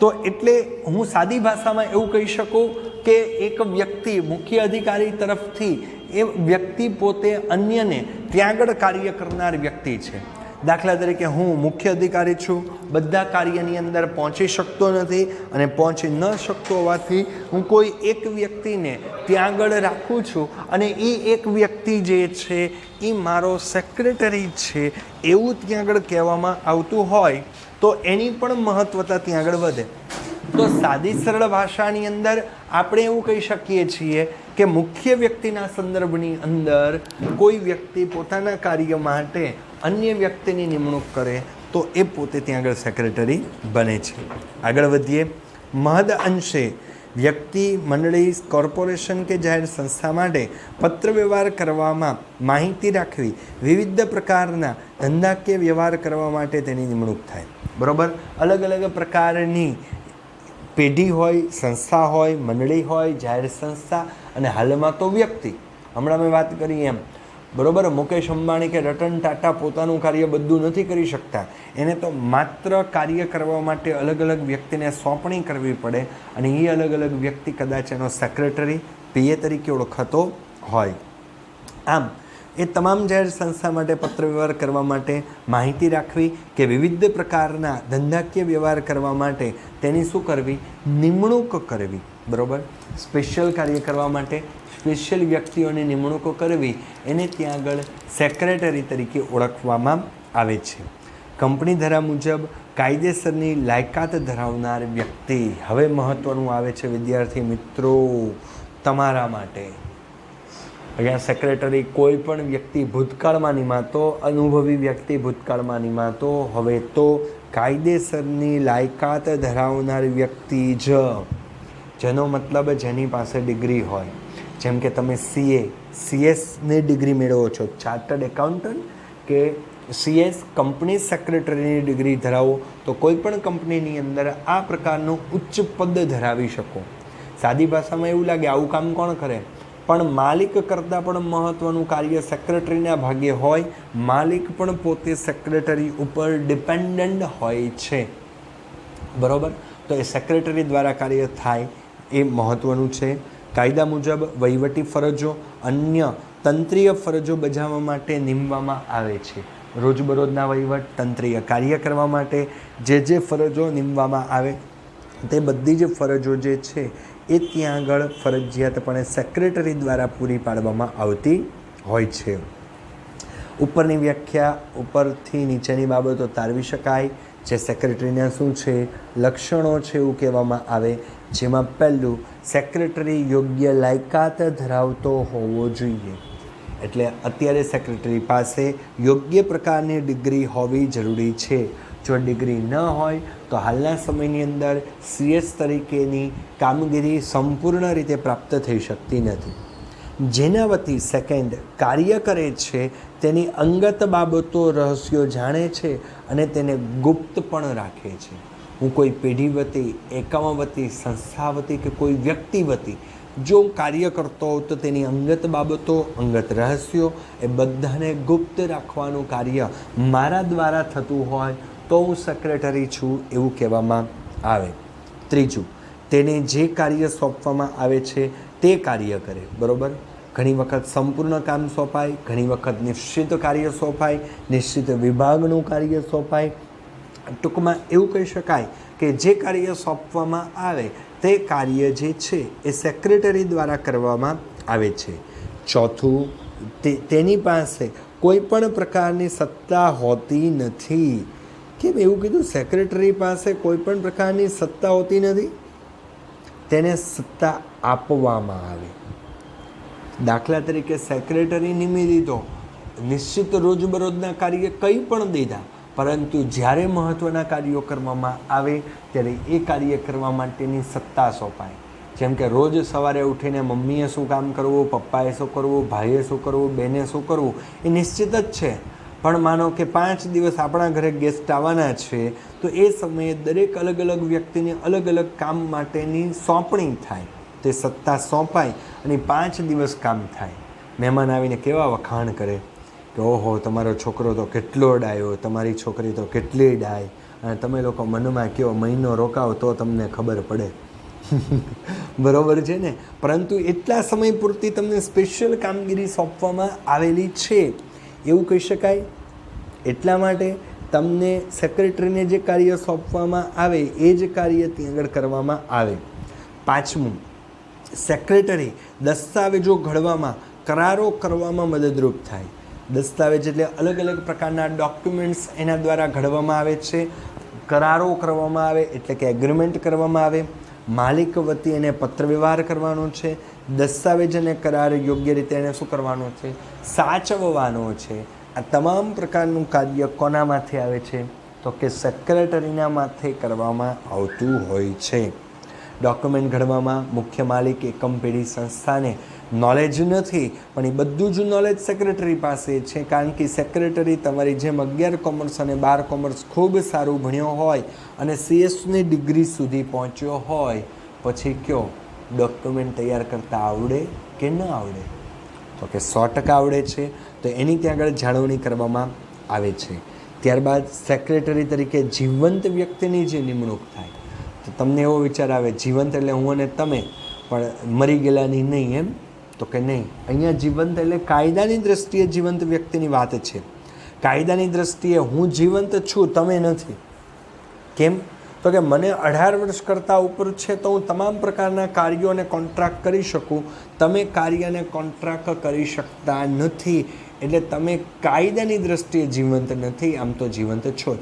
તો એટલે હું સાદી ભાષામાં એવું કહી શકું કે એક વ્યક્તિ મુખ્ય અધિકારી તરફથી એ વ્યક્તિ પોતે અન્યને ત્યાં આગળ કાર્ય કરનાર વ્યક્તિ છે. દાખલા તરીકે હું મુખ્ય અધિકારી છું, બધા કાર્યની અંદર પહોંચી શકતો નથી અને પહોંચી ન શકતો હોવાથી હું કોઈ એક વ્યક્તિને ત્યાં આગળ રાખું છું અને એ એક વ્યક્તિ જે છે એ મારો સેક્રેટરી છે એવું ત્યાં આગળ કહેવામાં આવતું હોય તો એની પણ મહત્વતા ત્યાં આગળ વધે. તો સાદી સરળ ભાષાની અંદર આપણે એવું કહી શકીએ છીએ કે મુખ્ય વ્યક્તિના સંદર્ભની અંદર કોઈ વ્યક્તિ પોતાના કાર્ય માટે અન્ય વ્યક્તિની નિમણૂક કરે તો એ પોતે ત્યાં આગળ સેક્રેટરી બને છે. આગળ વધીએ. મહદ અંશે વ્યક્તિ, મંડળી, કોર્પોરેશન કે જાહેર સંસ્થા માટે પત્ર વ્યવહાર કરવામાં, માહિતી રાખવી, વિવિધ પ્રકારના ધંધાકીય વ્યવહાર કરવા માટે તેની નિમણૂક થાય, બરાબર. અલગ અલગ પ્રકારની પેઢી હોય, સંસ્થા હોય, મંડળી હોય, જાહેર સંસ્થા અને હાલમાં તો વ્યક્તિ. હમણાં મેં વાત કરી એમ બરોબર. મુકેશ અંબાણી કે રતન ટાટા પોતાનું કાર્ય બધું નથી કરી શકતા. એને તો માત્ર કાર્ય કરવા માટે અલગ અલગ વ્યક્તિને સોંપણી કરવી પડે અને એ અલગ અલગ વ્યક્તિ કદાચ એનો સેક્રેટરી પીએ તરીકે ઓળખાતો હોય. આમ એ તમામ જાહેર સંસ્થા માટે પત્ર વ્યવહાર કરવા માટે, માહિતી રાખવી કે વિવિધ પ્રકારના ધંધાકીય વ્યવહાર કરવા માટે તેની શું કરવી? નિમણૂક કરવી. બરાબર. સ્પેશિયલ કાર્ય કરવા માટે સ્પેશિયલ વ્યક્તિઓની નિમણૂકો કરવી, એને ત્યાં આગળ સેક્રેટરી તરીકે ઓળખવામાં આવે છે. કંપની ધારા મુજબ કાયદેસરની લાયકાત ધરાવનાર વ્યક્તિ. હવે મહત્ત્વનું આવે છે વિદ્યાર્થી મિત્રો તમારા માટે. અહીંયા સેક્રેટરી કોઈ પણ વ્યક્તિ ભૂતકાળમાં નિમાતો, અનુભવી વ્યક્તિ ભૂતકાળમાં નિમાતો, હવે તો કાયદેસરની લાયકાત ધરાવનાર વ્યક્તિ જ, જેનો મતલબ જેની પાસે ડિગ્રી હોય. જેમ કે તમે CS ની ડિગ્રી મેળવો છો, ચાર્ટર્ડ એકાઉન્ટન્ટ કે CS કંપની સેક્રેટરીની ડિગ્રી ધરાવો તો કોઈ પણ કંપનીની અંદર આ પ્રકારનું ઉચ્ચ પદ ધરાવી શકો. સાદી ભાષામાં એવું લાગે આવું કામ કોણ કરે, પણ માલિક કરતાં પણ મહત્ત્વનું કાર્ય સેક્રેટરીના ભાગે હોય. માલિક પણ પોતે સેક્રેટરી ઉપર ડિપેન્ડન્ટ હોય છે. બરાબર. તો એ સેક્રેટરી દ્વારા કાર્ય થાય એ મહત્ત્વનું છે. કાયદા મુજબ વહીવટી ફરજો, અન્ય તંત્રીય ફરજો બજાવવા માટે નીમવામાં આવે છે. રોજબરોજના વહીવટ, તંત્રીય કાર્ય કરવા માટે જે ફરજો નીમવામાં આવે તે બધી જ ફરજો જે છે એ ત્યાં આગળ ફરજિયાતપણે સેક્રેટરી દ્વારા પૂરી પાડવામાં આવતી હોય છે. ઉપરની વ્યાખ્યા ઉપરથી નીચેની બાબતો તારવી શકાય. જે સેક્રેટરીના શું છે લક્ષણો છે એવું કહેવામાં આવે, જેમાં પહેલું સેક્રેટરી યોગ્ય લાયકાત ધરાવતો હોવો જોઈએ. એટલે અત્યારે સેક્રેટરી પાસે યોગ્ય પ્રકારની ડિગ્રી હોવી જરૂરી છે. જો ડિગ્રી ન હોય તો હાલના સમયની અંદર CS તરીકેની કામગીરી સંપૂર્ણ રીતે પ્રાપ્ત થઈ શકતી નથી. જેના વતી સેકન્ડ કાર્ય કરે છે તેની અંગત બાબતો રહસ્યો જાણે છે અને તેને ગુપ્ત પણ રાખે છે. હું કોઈ પેઢી વતી, એકમ વતી, સંસ્થા વતી કે કોઈ વ્યક્તિ વતી જો કાર્ય કરતો હોઉં તો તેની અંગત બાબતો, અંગત રહસ્યો એ બધાને ગુપ્ત રાખવાનું કાર્ય મારા દ્વારા થતું હોય તો હું સેક્રેટરી છું એવું કહેવામાં આવે. ત્રીજું, તેને જે કાર્ય સોંપવામાં આવે છે તે કાર્ય કરે. બરાબર. ઘણી વખત સંપૂર્ણ કામ સોંપાય, ઘણી વખત નિશ્ચિત કાર્ય સોંપાય, નિશ્ચિત વિભાગનું કાર્ય સોંપાય. ટૂંકમાં એવું કહી શકાય કે જે કાર્ય સોંપવામાં આવે તે કાર્ય જે છે એ સેક્રેટરી દ્વારા કરવામાં આવે છે. ચોથું, તેની પાસે કોઈ પણ પ્રકારની સત્તા હોતી નથી. કેમ એવું કીધું? સેક્રેટરી પાસે કોઈ પણ પ્રકારની સત્તા હોતી નથી, તેને સત્તા આપવામાં આવે. દાખલા તરીકે સેક્રેટરી નિમી દીધો, નિશ્ચિત રોજબરોજના કાર્ય કંઈ પણ દીધા, પરંતુ જ્યારે મહત્ત્વના કાર્યો કરવામાં આવે ત્યારે એ કાર્ય કરવા માટેની સત્તા સોંપાય. જેમ કે રોજ સવારે ઉઠીને મમ્મીએ શું કામ કરવું, પપ્પાએ શું કરવું, ભાઈએ શું કરવું, બેને શું કરવું એ નિશ્ચિત જ છે. પણ માનો કે 5 દિવસ આપણા ઘરે ગેસ્ટ આવવાના છે તો એ સમયે દરેક અલગ અલગ વ્યક્તિને અલગ અલગ કામ માટેની સોંપણી થાય. તે સત્તા સોંપાય અને 5 દિવસ કામ થાય. મહેમાન આવીને કેવા વખાણ કરે કે ઓહો તમારો છોકરો તો કેટલો ડાયો, તમારી છોકરી તો કેટલી ડાય, અને તમે લોકો મનમાં કહો મહિનો રોકાવો તો તમને ખબર પડે. બરાબર છે ને? પરંતુ એટલા સમય પૂરતી તમને સ્પેશિયલ કામગીરી સોંપવામાં આવેલી છે એવું કહી શકાય. એટલા માટે તમને સેક્રેટરીને જે કાર્ય સોંપવામાં આવે એ જ કાર્ય ત્યાં આગળ કરવામાં આવે. પાંચમું, સેક્રેટરી દસ્તાવેજો ઘડવામાં, કરારો કરવામાં મદદરૂપ થાય. દસ્તાવેજ એટલે અલગ અલગ પ્રકારના ડોક્યુમેન્ટ્સ એના દ્વારા ઘડવામાં આવે છે. કરારો કરવામાં આવે એટલે કે એગ્રીમેન્ટ કરવામાં આવે. માલિક વતી એને પત્ર વ્યવહાર કરવાનો છે. દસ્તાવેજ અને કરાર યોગ્ય રીતે એને શું કરવાનો છે? સાચવવાનો છે. આ તમામ પ્રકારનું કાર્ય કોના માથે આવે છે? તો કે સેક્રેટરીના માથે કરવામાં આવતું હોય છે. ડોક્યુમેન્ટ ઘડવામાં મુખ્ય માલિક એકમ પેઢી સંસ્થાને નોલેજ નથી, પણ એ બધું જ નોલેજ સેક્રેટરી પાસે છે. કારણ કે સેક્રેટરી તમારી જેમ 11 કોમર્સ અને 12 કોમર્સ ખૂબ સારું ભણ્યો હોય અને CS ની ડિગ્રી સુધી પહોંચ્યો હોય, પછી કયો ડોક્યુમેન્ટ તૈયાર કરતા આવડે કે ન આવડે? તો કે 100% આવડે છે, તો એની ત્યાં આગળ જાળવણી કરવામાં આવે છે. ત્યારબાદ સેક્રેટરી તરીકે જીવંત વ્યક્તિની જે નિમણૂક થાય, તો તમને એવો વિચાર આવે જીવંત એટલે હું અને તમે, પણ મરી ગયેલાની નહીં, એમ તો કે નહીં. અહીંયા જીવંત એટલે કાયદાની દ્રષ્ટિએ જીવંત વ્યક્તિની વાત છે. કાયદાની દ્રષ્ટિએ હું જીવંત છું, તમે નથી. કેમ? તો કે મને 18 વર્ષ કરતાં ઉપર છે તો હું તમામ પ્રકારના કાર્યોને કોન્ટ્રાક્ટ કરી શકું, તમે કાર્યને કોન્ટ્રાક્ટ કરી શકતા નથી, એટલે તમે કાયદાની દ્રષ્ટિએ જીવંત નથી, આમ તો જીવંત છો જ.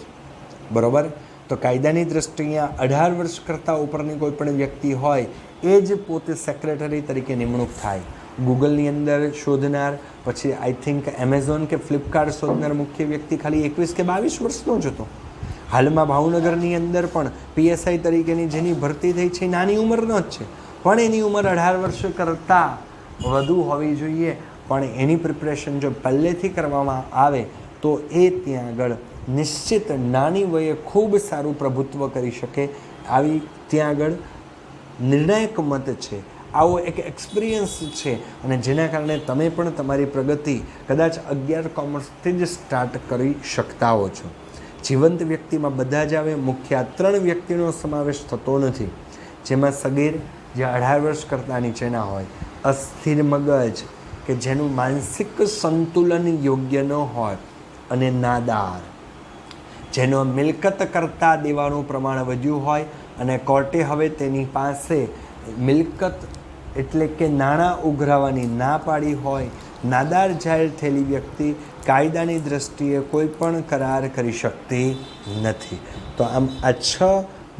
બરાબર? તો કાયદાની દ્રષ્ટિએ 18 વર્ષ કરતાં ઉપરની કોઈ પણ વ્યક્તિ હોય એ જ પોતે સેક્રેટરી તરીકે નિમણૂક થાય. ગૂગલની અંદર શોધનાર, પછી આઈ થિંક એમેઝોન કે ફ્લિપકાર્ટ શોધનાર મુખ્ય વ્યક્તિ ખાલી 21 કે 22 વર્ષનો જ હતો. હાલમાં ભાવનગરની અંદર પણ PSI તરીકેની જેની ભરતી થઈ છે નાની ઉંમરનો જ છે, પણ એની ઉંમર 18 વર્ષ કરતાં વધુ હોવી જોઈએ. પણ એની પ્રિપરેશન જો પહેલેથી કરવામાં આવે તો એ ત્યાં આગળ નિશ્ચિત નાની વયે ખૂબ સારું પ્રભુત્વ કરી શકે, આવી ત્યાં આગળ નિર્ણાયક મત છે, આવો એક એક્સપિરિયન્સ છે, અને જેના કારણે તમે પણ તમારી પ્રગતિ કદાચ 11 કોમર્સથી જ સ્ટાર્ટ કરી શકતા હો છો. જીવંત વ્યક્તિમાં બધા જ આવે, મુખ્ય 3 વ્યક્તિનો સમાવેશ થતો નથી, જેમાં સગીર જે 18 વર્ષ કરતાં નીચેના હોય, અસ્થિર મગજ કે જેનું માનસિક સંતુલન યોગ્ય ન હોય, અને નાદાર જેનો મિલકત કરતાં દેવાનું પ્રમાણ વધ્યું હોય અને કોર્ટે હવે તેની પાસે મિલકત એટલે કે નાણાં ઉઘરાવવાની ના પાડી હોય. નાદાર જાહેર થયેલી વ્યક્તિ કાયદાની દ્રષ્ટિએ કોઈ પણ કરાર કરી શકતી નથી. તો આમ આ 6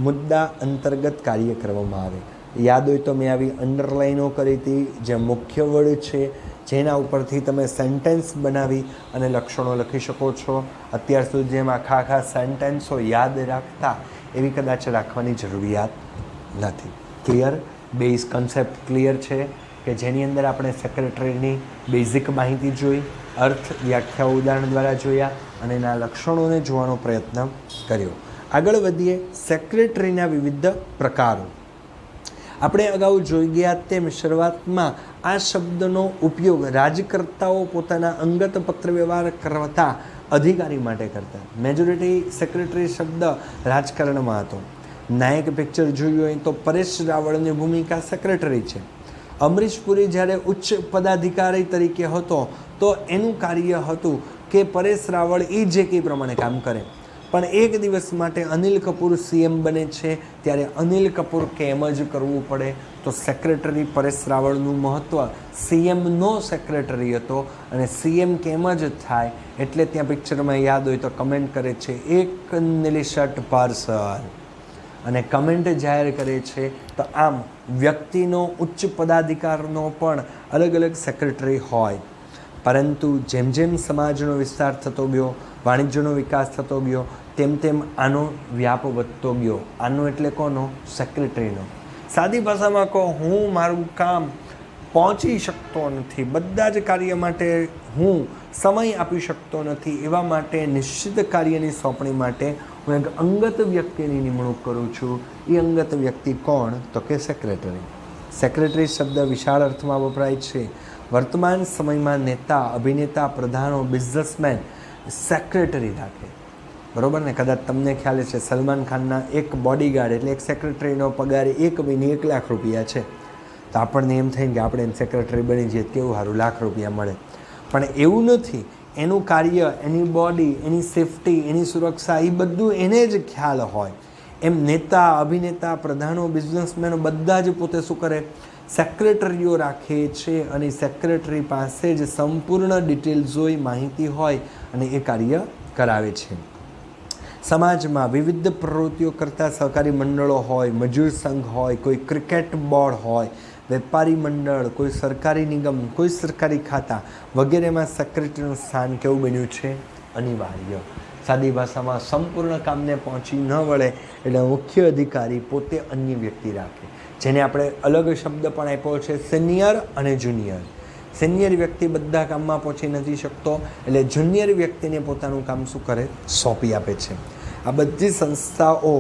મુદ્દા અંતર્ગત કાર્ય કરવામાં આવે. યાદ હોય તો મેં આવી અંડરલાઈનો કરી હતી, જે મુખ્ય વર્ડ છે જેના ઉપરથી તમે સેન્ટેન્સ બનાવી અને લક્ષણો લખી શકો છો. અત્યાર સુધી જેમ આખા સેન્ટેન્સો યાદ રાખતા એવી કદાચ રાખવાની જરૂરિયાત નથી. ક્લિયર? બેઝ કન્સેપ્ટ ક્લિયર છે કે જેની અંદર આપણે સેક્રેટરીની બેઝિક માહિતી જોઈ, અર્થ, વ્યાખ્યાઓ ઉદાહરણ દ્વારા જોયા અને એના લક્ષણોને જોવાનો પ્રયત્ન કર્યો. આગળ વધીએ. સેક્રેટરીના વિવિધ પ્રકારો. આપણે અગાઉ જોઈ ગયા તેમ શરૂઆતમાં આ શબ્દનો ઉપયોગ રાજકર્તાઓ પોતાના અંગત પત્ર વ્યવહાર કરતા અધિકારી માટે કરતા. મેજોરિટી સેક્રેટરી શબ્દ રાજકારણમાં હતો. નાયક પિક્ચર જોયું હોય તો પરેશ રાવળની ભૂમિકા સેક્રેટરી છે. અમરીશ પુરી જ્યારે ઉચ્ચ પદાધિકારી તરીકે હતો તો એનું કાર્ય હતું કે પરેશ રાવળ એ જે કંઈ પ્રમાણે કામ કરે. પણ એક દિવસ માટે અનિલ કપૂર CM બને છે ત્યારે અનિલ કપૂર કેમ જ કરવું પડે, તો સેક્રેટરી પરેશ રાવળનું મહત્ત્વ CMનો સેક્રેટરી હતો અને CM કેમ જ થાય એટલે ત્યાં પિક્ચરમાં યાદ હોય તો કમેન્ટ કરે છે એક નીલી શર્ટ પાર્સલ, અને કમેન્ટ જાહેર કરે છે. તો આમ વ્યક્તિનો ઉચ્ચ પદાધિકારનો પણ અલગ અલગ સેક્રેટરી હોય. પરંતુ જેમ જેમ સમાજનો વિસ્તાર થતો ગયો, વાણિજ્યનો વિકાસ થતો ગયો, તેમ તેમ આનો વ્યાપ વધતો ગયો. આનો એટલે કોનો? સેક્રેટરીનો. સાદી ભાષામાં કહો, હું મારું કામ પહોંચી શકતો નથી, બધા જ કાર્ય માટે હું સમય આપી શકતો નથી, એવા માટે નિશ્ચિત કાર્યની સોંપણી માટે હું એક અંગત વ્યક્તિની નિમણૂક કરું છું. એ અંગત વ્યક્તિ કોણ? તો કે સેક્રેટરી. સેક્રેટરી શબ્દ વિશાળ અર્થમાં વપરાય છે. વર્તમાન સમયમાં નેતા, અભિનેતા, પ્રધાનો, બિઝનેસમેન સેક્રેટરી રાખે. બરાબર ને? કદાચ તમને ખ્યાલ છે સલમાન ખાનના એક બોડીગાર્ડ એટલે એક સેક્રેટરીનો પગાર 1 મહિને 1 લાખ રૂપિયા છે. તો આપણને એમ થાય કે આપણે એમ સેક્રેટરી બની જઈએ કેવું સારું, લાખ રૂપિયા મળે. પણ એવું નથી. એનું કાર્ય, એની બોડી, એની સેફટી, એની સુરક્ષા, એ બધું એને જ ખ્યાલ હોય. એમ નેતા, અભિનેતા, પ્રધાનો, બિઝનેસમેનો બધા જ પોતે શું કરે? સેક્રેટરીઓ રાખે છે, અને સેક્રેટરી પાસે જ સંપૂર્ણ ડિટેલ્સ હોય, માહિતી હોય અને એ કાર્ય કરાવે છે. સમાજમાં વિવિધ પ્રવૃત્તિઓ કરતા સહકારી મંડળો હોય, મજૂર સંઘ હોય, કોઈ ક્રિકેટ બોર્ડ હોય, વેપારી મંડળ, કોઈ સરકારી નિગમ, કોઈ સરકારી ખાતા વગેરેમાં સેક્રેટરીનું સ્થાન કેવું બન્યું છે? અનિવાર્ય. સાદી ભાષામાં સંપૂર્ણ કામને પહોંચી ન વળે એટલે મુખ્ય અધિકારી પોતે અન્ય વ્યક્તિ રાખે, જેને આપણે અલગ શબ્દ પણ આપ્યો છે સિનિયર અને જુનિયર. સિનિયર વ્યક્તિ બધા કામમાં પહોંચી નથી શકતો એટલે જુનિયર વ્યક્તિને પોતાનું કામ શું કરે? સોંપી આપે છે. આ બધી સંસ્થાઓ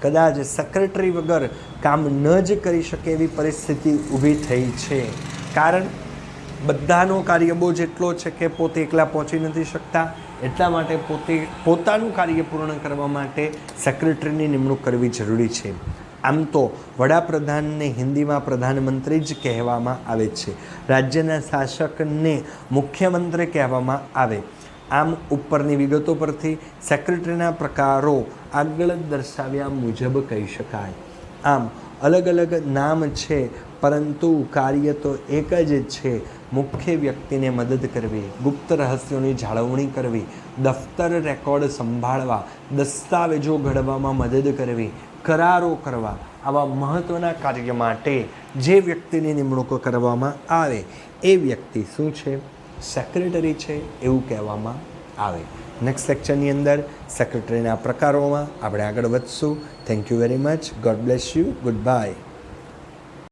કદાચ સેક્રેટરી વગર કામ ન જ કરી શકે એવી પરિસ્થિતિ ઊભી થઈ છે. કારણ બધાનો કાર્ય બોજ એટલો છે કે પોતે એકલા પહોંચી નથી શકતા, એટલા માટે પોતાનું કાર્ય પૂર્ણ કરવા માટે સેક્રેટરીની નિમણૂક કરવી જરૂરી છે. આમ તો વડાપ્રધાનને હિન્દીમાં પ્રધાનમંત્રી જ કહેવામાં આવે છે. રાજ્યના શાસકને મુખ્યમંત્રી કહેવામાં આવે. આમ ઉપરની વિગતો પરથી સેક્રેટરીના પ્રકારો આગળ દર્શાવ્યા મુજબ કહી શકાય. આમ અલગ અલગ નામ છે, પરંતુ કાર્ય તો એક જ છે. મુખ્ય વ્યક્તિને મદદ કરવી, ગુપ્ત રહસ્યોની જાળવણી કરવી, દફતર રેકોર્ડ સંભાળવા, દસ્તાવેજો ઘડવામાં મદદ કરવી, કરારો કરવા, આવા મહત્ત્વના કાર્ય માટે જે વ્યક્તિની નિમણૂક કરવામાં આવે એ વ્યક્તિ શું છે? સેક્રેટરી છે એવું કહેવામાં આવે. નેક્સ્ટ લેક્ચરની અંદર સેક્રેટરીના પ્રકારોમાં આપણે આગળ વધશું. Thank you very much. God bless you. Good bye.